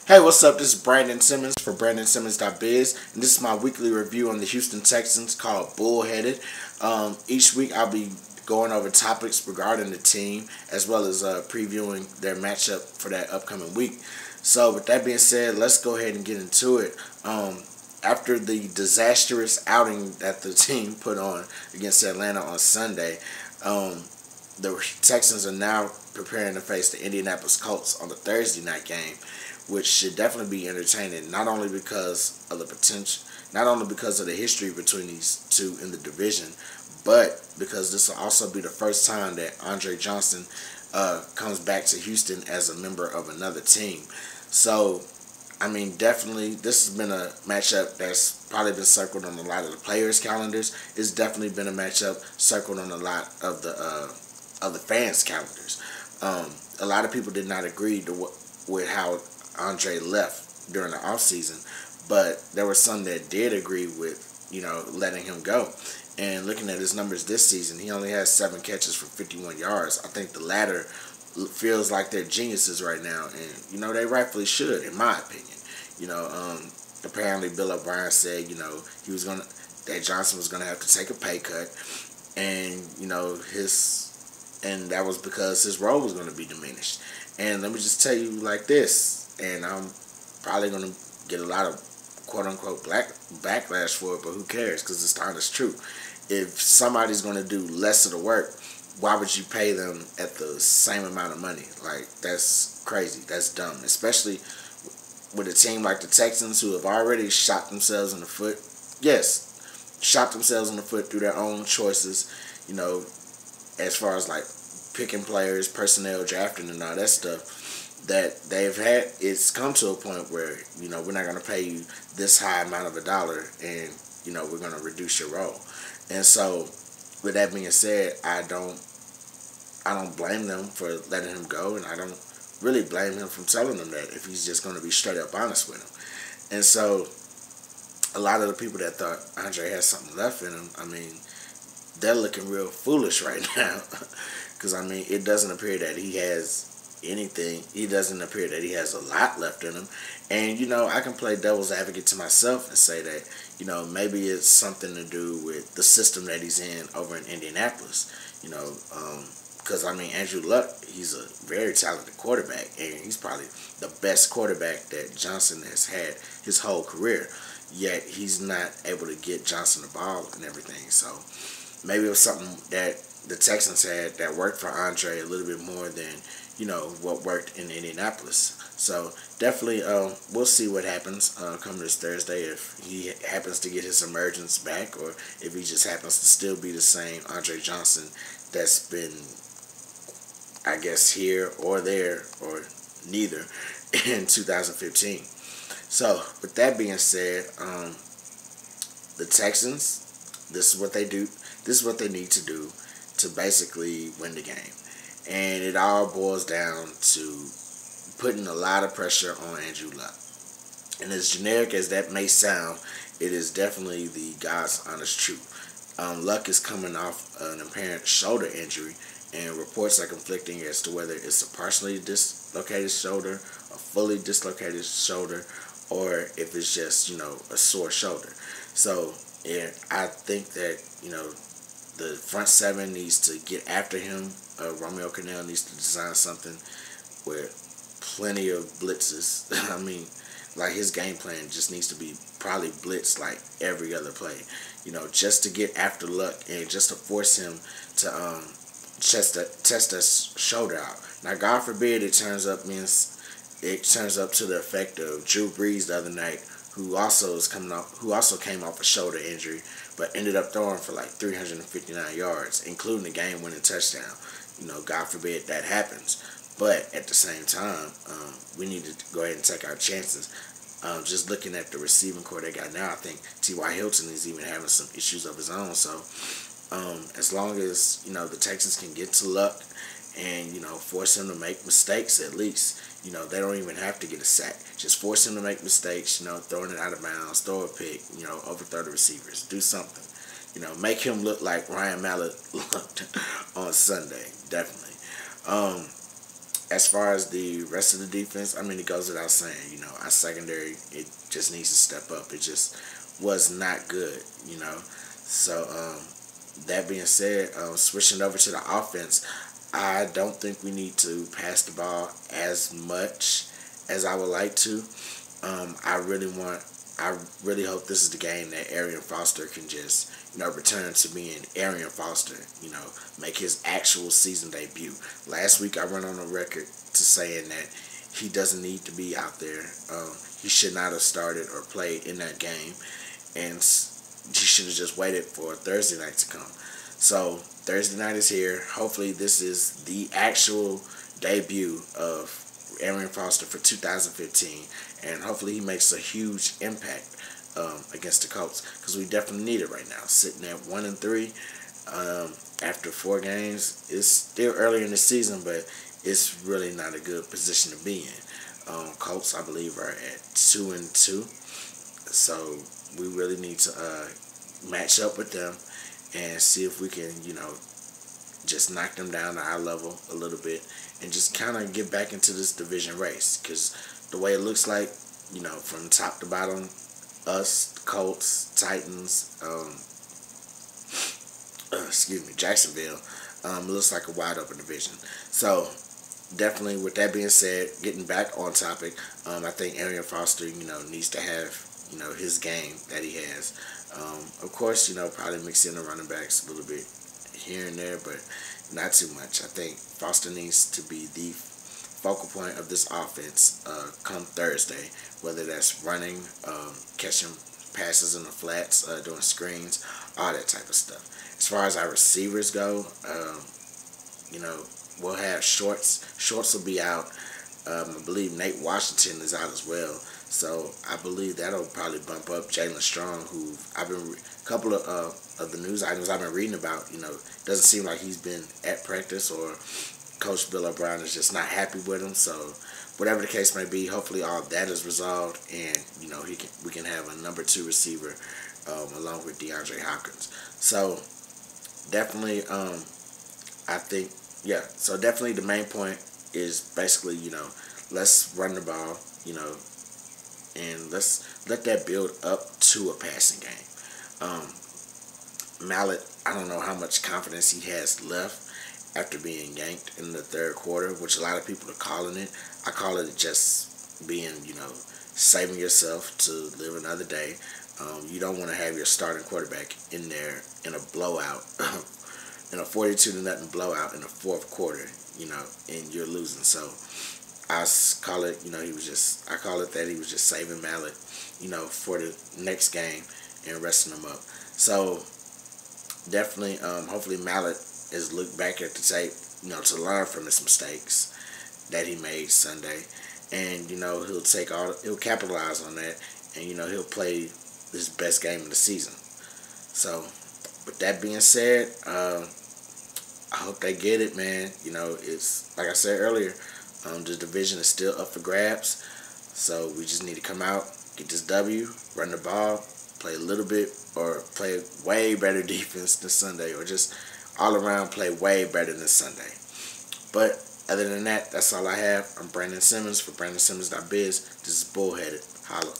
Hey, what's up? This is Brandon Simmons for Brandonsimmons.biz, and this is my weekly review on the Houston Texans called Bullheaded. Each week I'll be going over topics regarding the team as well as previewing their matchup for that upcoming week. So, with that being said, let's go ahead and get into it. After the disastrous outing that the team put on against Atlanta on Sunday, the Texans are now preparing to face the Indianapolis Colts on the Thursday night game, which should definitely be entertaining, not only because of the history between these two in the division, but because this will also be the first time that Andre Johnson comes back to Houston as a member of another team. So, I mean, definitely, this has been a matchup that's probably been circled on a lot of the players' calendars. It's definitely been a matchup circled on a lot of the fans' calendars. A lot of people did not agree with how Andre left during the offseason, but there were some that did agree with, letting him go. And looking at his numbers this season, he only has 7 catches for 51 yards. I think the latter feels like they're geniuses right now, and, they rightfully should, in my opinion. Apparently Bill O'Brien said, that Johnson was gonna have to take a pay cut, and, and that was because his role was gonna be diminished. And let me just tell you like this, and I'm probably going to get a lot of quote-unquote backlash for it, but who cares, because it's the honest truth. If somebody's going to do less of the work, why would you pay them at the same amount of money? Like, that's crazy. That's dumb, especially with a team like the Texans, who have already shot themselves in the foot. Yes, shot themselves in the foot through their own choices, as far as like picking players, personnel, drafting, and all that stuff that they've had. It's come to a point where, we're not going to pay you this high amount of a dollar, and, we're going to reduce your role. And so, with that being said, I don't blame them for letting him go, and I don't really blame him for telling them that if he's just going to be straight up honest with him. And so, a lot of the people that thought Andre has something left in him, I mean, they're looking real foolish right now. Because, it doesn't appear that he has anything. He doesn't appear that he has a lot left in him. And, I can play devil's advocate to myself and say that, maybe it's something to do with the system that he's in over in Indianapolis. Because, Andrew Luck, he's a very talented quarterback. And he's probably the best quarterback that Johnson has had his whole career. Yet, he's not able to get Johnson the ball and everything. So, maybe it was something that the Texans had that worked for Andre a little bit more than, what worked in Indianapolis. So, definitely, we'll see what happens come this Thursday, if he happens to get his emergence back, or if he just happens to still be the same Andre Johnson that's been, I guess, here or there, or neither, in 2015. So, with that being said, the Texans, this is what they do. This is what they need to do to basically win the game. And it all boils down to putting a lot of pressure on Andrew Luck. And as generic as that may sound, it is definitely the God's honest truth. Luck is coming off an apparent shoulder injury, and reports are conflicting as to whether it's a partially dislocated shoulder, a fully dislocated shoulder, or if it's just, a sore shoulder. So, yeah, I think that, the front seven needs to get after him. Romeo Cornell needs to design something with plenty of blitzes. Like, his game plan just needs to be probably blitz like every other play. Just to get after Luck and just to force him to test that shoulder out. Now, God forbid it turns up to the effect of Drew Brees the other night, who also came off a shoulder injury, but ended up throwing for like 359 yards, including the game-winning touchdown. God forbid that happens. But at the same time, we need to go ahead and take our chances. Just looking at the receiving core they got now, I think T.Y. Hilton is even having some issues of his own. So as long as, the Texans can get to Luck and, force him to make mistakes at least, they don't even have to get a sack. Just force him to make mistakes, throwing it out of bounds, throw a pick, overthrow the receivers, do something. Make him look like Ryan Mallett looked on Sunday, definitely. as far as the rest of the defense, I mean, it goes without saying, our secondary, it just needs to step up. It just was not good, So, that being said, switching over to the offense, I don't think we need to pass the ball as much as I would like to. I really hope this is the game that Arian Foster can just, return to being Arian Foster, make his actual season debut. Last week I went on a record to saying that he doesn't need to be out there. He should not have started or played in that game, and he should have just waited for Thursday night to come. So Thursday night is here. Hopefully this is the actual debut of Arian Foster for 2015, and hopefully he makes a huge impact against the Colts, because we definitely need it right now. Sitting at 1-3 after 4 games, it's still early in the season, but it's really not a good position to be in. Colts, I believe, are at 2-2, so we really need to match up with them and see if we can, just knock them down to our level a little bit and just kind of get back into this division race. Because the way it looks like, from top to bottom, us, Colts, Titans, Jacksonville, it looks like a wide open division. So definitely, with that being said, getting back on topic, I think Arian Foster, needs to have, his game that he has. Of course, probably mix in the running backs a little bit here and there, but not too much. I think Foster needs to be the focal point of this offense come Thursday, whether that's running, catching passes in the flats, doing screens, all that type of stuff. As far as our receivers go, we'll have Shorts. Shorts will be out. I believe Nate Washington is out as well. So I believe that'll probably bump up Jalen Strong, who a couple of the news items I've been reading about, doesn't seem like he's been at practice, or Coach Bill O'Brien is just not happy with him. So whatever the case may be, hopefully all that is resolved, and we can have a number 2 receiver along with DeAndre Hopkins. So definitely, I think, so definitely the main point is basically, let's run the ball, and let's let that build up to a passing game. Mallett, I don't know how much confidence he has left after being yanked in the 3rd quarter, which a lot of people are calling it. I call it just being, saving yourself to live another day. You don't want to have your starting quarterback in there in a blowout, in a 42-0 blowout in the 4th quarter, and you're losing. So I call it, I call it that he was just saving Mallett, for the next game and resting him up. So definitely, hopefully Mallett is looked back at the tape, to learn from his mistakes that he made Sunday, and he'll capitalize on that, and he'll play his best game of the season. So with that being said, I hope they get it, man. It's like I said earlier, the division is still up for grabs, so we just need to come out, get this W, run the ball, play a little bit, or play way better defense than Sunday, or just all around play way better than Sunday. But other than that, that's all I have. I'm Brandon Simmons for Brandonsimmons.biz. This is Bullheaded. Holla.